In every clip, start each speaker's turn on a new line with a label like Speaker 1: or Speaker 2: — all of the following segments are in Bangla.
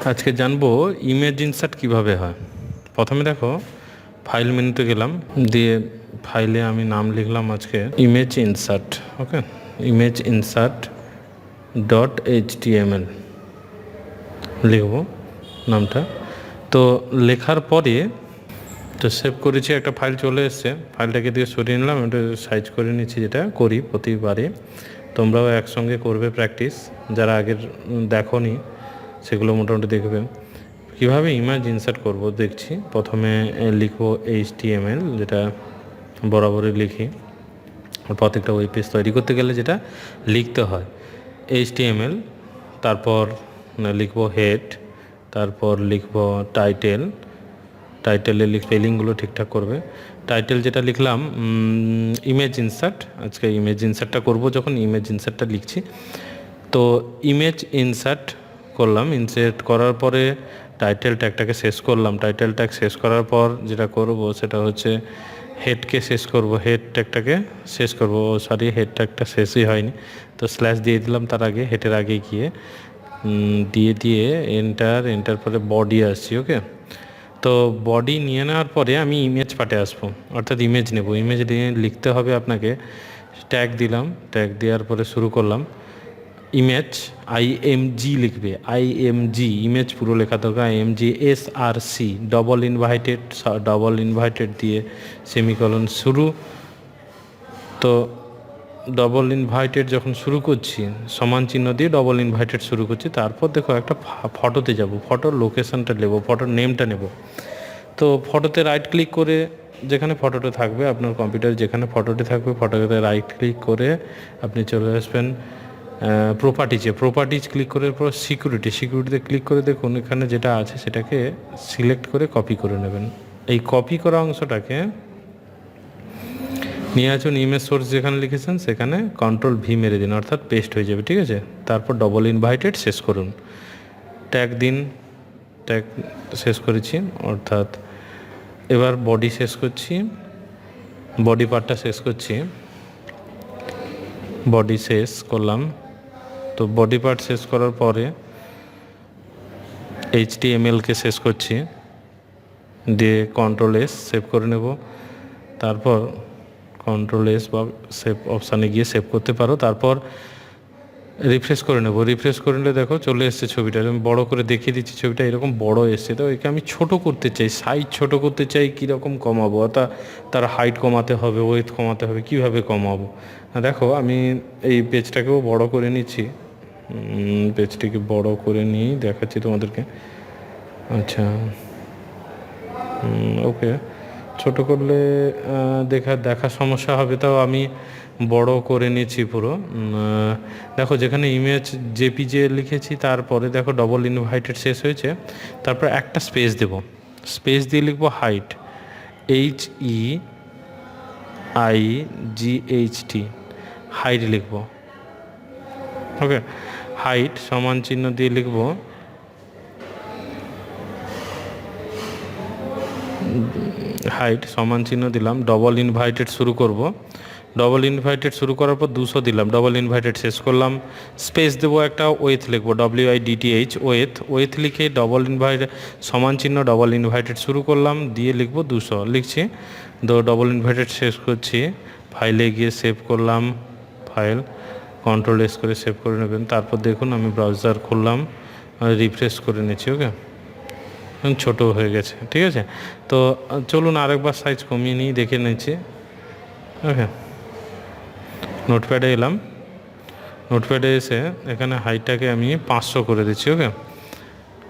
Speaker 1: আজকে জানবো ইমেজ ইনসার্ট কিভাবে হয়। প্রথমে দেখো ফাইল মেনুতে গেলাম, দিয়ে ফাইলে আমি নাম লিখলাম আজকে ইমেজ ইনসার্ট। ওকে, ইমেজ ইনসার্ট .html লিখব নামটা। তো লেখার পরে তো সেভ করেছি, একটা ফাইল চলে এসছে, ফাইলটাকে দিয়ে সরিয়ে নিলাম, এটা সাইজ করে নিচ্ছি, যেটা করি প্রতিবারে। তোমরাও একসঙ্গে করবে প্র্যাকটিস, যারা আগের দেখোনি সেগুলো মোটামুটি দেখবে। কীভাবে ইমেজ ইনসার্ট করব দেখছি। প্রথমে লিখব HTML, যেটা বরাবরই লিখি প্রত্যেকটা ওয়েব পেজ তৈরি করতে গেলে যেটা লিখতে হয়, HTML। তারপর লিখব হেড, তারপর লিখব টাইটেল। টাইটেলে স্পেলিংগুলো ঠিকঠাক করবে। টাইটেল যেটা লিখলাম ইমেজ ইনসার্ট, আজকে ইমেজ ইনসার্টটা করব। যখন ইমেজ ইনসার্টটা লিখছি, তো ইমেজ ইনসার্ট করলাম। ইনসার্ট করার পরে টাইটেল ট্যাগটাকে শেষ করলাম। টাইটেল ট্যাগ শেষ করার পর যেটা করব সেটা হচ্ছে হেডকে শেষ করব, হেড ট্যাগটাকে শেষ করব। সরি, হেড ট্যাগটা শেষই হয়নি, তো স্ল্যাশ দিয়ে দিলাম তার আগে, হেডের আগে গিয়ে দিয়ে এন্টার পরে বডি আসছি। ওকে, তো বডি নিয়ে নেওয়ার পরে আমি ইমেজ পার্টে আসবো, অর্থাৎ ইমেজ নেব। ইমেজ নিয়ে লিখতে হবে আপনাকে, ট্যাগ দিলাম, ট্যাগ দেওয়ার পরে শুরু করলাম ইমেজ, IMG লিখবে, IMG, ইমেজ পুরো লেখা দরকার, IMG SRC, ডবল ইনভাইটেড দিয়ে সেমিকলন শুরু। তো ডবল ইনভাইটেড যখন শুরু করছি, সমান চিহ্ন দিয়ে ডবল ইনভাইটেড শুরু করছি। তারপর দেখো একটা ফটোতে যাব, ফটোর লোকেশানটা নেব, ফটোর নেমটা নেব। তো ফটোতে রাইট ক্লিক করে, যেখানে ফটোটা থাকবে আপনার কম্পিউটারে, যেখানে ফটোটি থাকবে ফটোতে রাইট ক্লিক করে আপনি চলে আসবেন প্রপার্টিজ ক্লিক করে পর সিকিউরিটিতে ক্লিক করে দেখুন এখানে যেটা আছে সেটাকে সিলেক্ট করে কপি করে নেবেন। এই কপি করা অংশটাকে নিয়ে আসুন ইমেজ সোর্স যেখানে লিখেছেন সেখানে Ctrl+V মেরে দিন, অর্থাৎ পেস্ট হয়ে যাবে। ঠিক আছে, তারপর ডবল ইনভাইটেড শেষ করুন, ট্যাগ দিন, ট্যাগ শেষ করেছি, অর্থাৎ এবার বডি শেষ করছি, বডি পার্টটা শেষ করছি, বডি শেষ করলাম। তো বডি পার্ট শেষ করার পরে HTML-কে শেষ করছি, দিয়ে Ctrl+S সেভ করে নেব। তারপর Ctrl+S বা সেভ অপশানে গিয়ে সেভ করতে পারো। তারপর রিফ্রেশ করে নেব। রিফ্রেশ করে নিলে দেখো চলে এসছে ছবিটা। আমি বড় করে দেখিয়ে দিচ্ছি, ছবিটা এরকম বড় এসছে। তো একে আমি ছোট করতে চাই, সাইজ ছোট করতে চাই, কীরকম কমাবো, তার হাইট কমাতে হবে, ওয়েট কমাতে হবে, কীভাবে কমাবো। দেখো আমি এই পেজটাকেও বড় করে নিচ্ছি, পেজটিকে বড় করে নিয়েই দেখাচ্ছি তোমাদেরকে। আচ্ছা, ওকে, ছোট করলে দেখা সমস্যা হবে, তাও আমি বড় করে নিয়েছি পুরো। দেখো যেখানে ইমেজ JPG লিখেছি, তারপরে দেখো ডবল ইনভাইটেড শেষ হয়েছে, তারপর একটা স্পেস দেব, স্পেস দিয়ে লিখবো হাইট, HEIGHT, হাইট লিখবো। ওকে, হাইট সমান চিহ্ন দিয়ে লিখবো হাইট সমান চিহ্ন দিলাম, ডবল ইনভাইটেড শুরু করব। ডবল ইনভাইটেড শুরু করার পর 200 দিলাম, ডবল ইনভাইটেড শেষ করলাম, স্পেস দেবো, একটা ওয়েথ লিখবো, WIDTH, ওয়েথ লিখে ডবল ইনভাইটেড সমান চিহ্ন ডবল ইনভাইটেড শুরু করলাম, দিয়ে লিখবো 200 লিখছি। ডবল ইনভাইটেড শেষ করছি, ফাইলে গিয়ে সেভ করলাম, ফাইল Ctrl+S করে সেভ করে নেবেন। তারপর দেখুন আমি ব্রাউজার খুললাম, রিফ্রেশ করে নিচ্ছি। ওকে, ছোটো হয়ে গেছে। ঠিক আছে, তো চলুন আরেকবার সাইজ কমিয়ে নিই, দেখে নিচ্ছি। ওকে, নোটপ্যাডে এলাম, নোটপ্যাডে এসে এখানে হাইটটাকে আমি 500 করে দিচ্ছি। ওকে,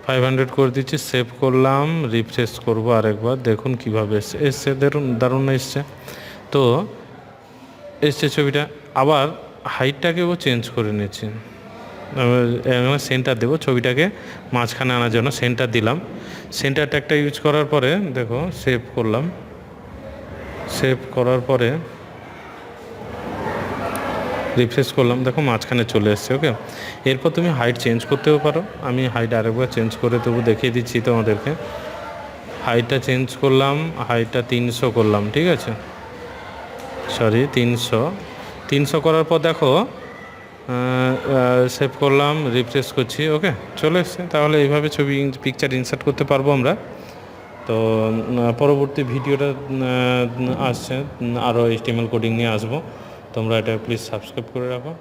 Speaker 1: 500 করে দিচ্ছি, সেভ করলাম, রিফ্রেশ করব আরেকবার, দেখুন কীভাবে এসছে, দারুণ এসছে। তো এসছে ছবিটা। আবার হাইটটাকেও চেঞ্জ করে নিচ্ছি, সেন্টার দেবো, ছবিটাকে মাঝখানে আনার জন্য সেন্টার দিলাম। সেন্টার ট্যাগটা ইউজ করার পরে দেখো সেভ করলাম, সেভ করার পরে রিফ্রেশ করলাম, দেখো মাঝখানে চলে এসছে। ওকে, এরপর তুমি হাইট চেঞ্জ করতেও পারো, আমি হাইট আরেকবার চেঞ্জ করে দেবো, দেখিয়ে দিচ্ছি তোমাদেরকে। হাইটটা চেঞ্জ করলাম, হাইটটা 300 করলাম। ঠিক আছে, সরি 300 করার পর দেখো সেভ করলাম, রিফ্রেশ করছি, ওকে চলে এসছে। তাহলে এইভাবে ছবি পিকচার ইনসার্ট করতে পারবো আমরা। তো পরবর্তী ভিডিওটা আসছে, আরও HTML কোডিং নিয়ে আসবো। তোমরা এটা প্লিজ সাবস্ক্রাইব করে রাখো।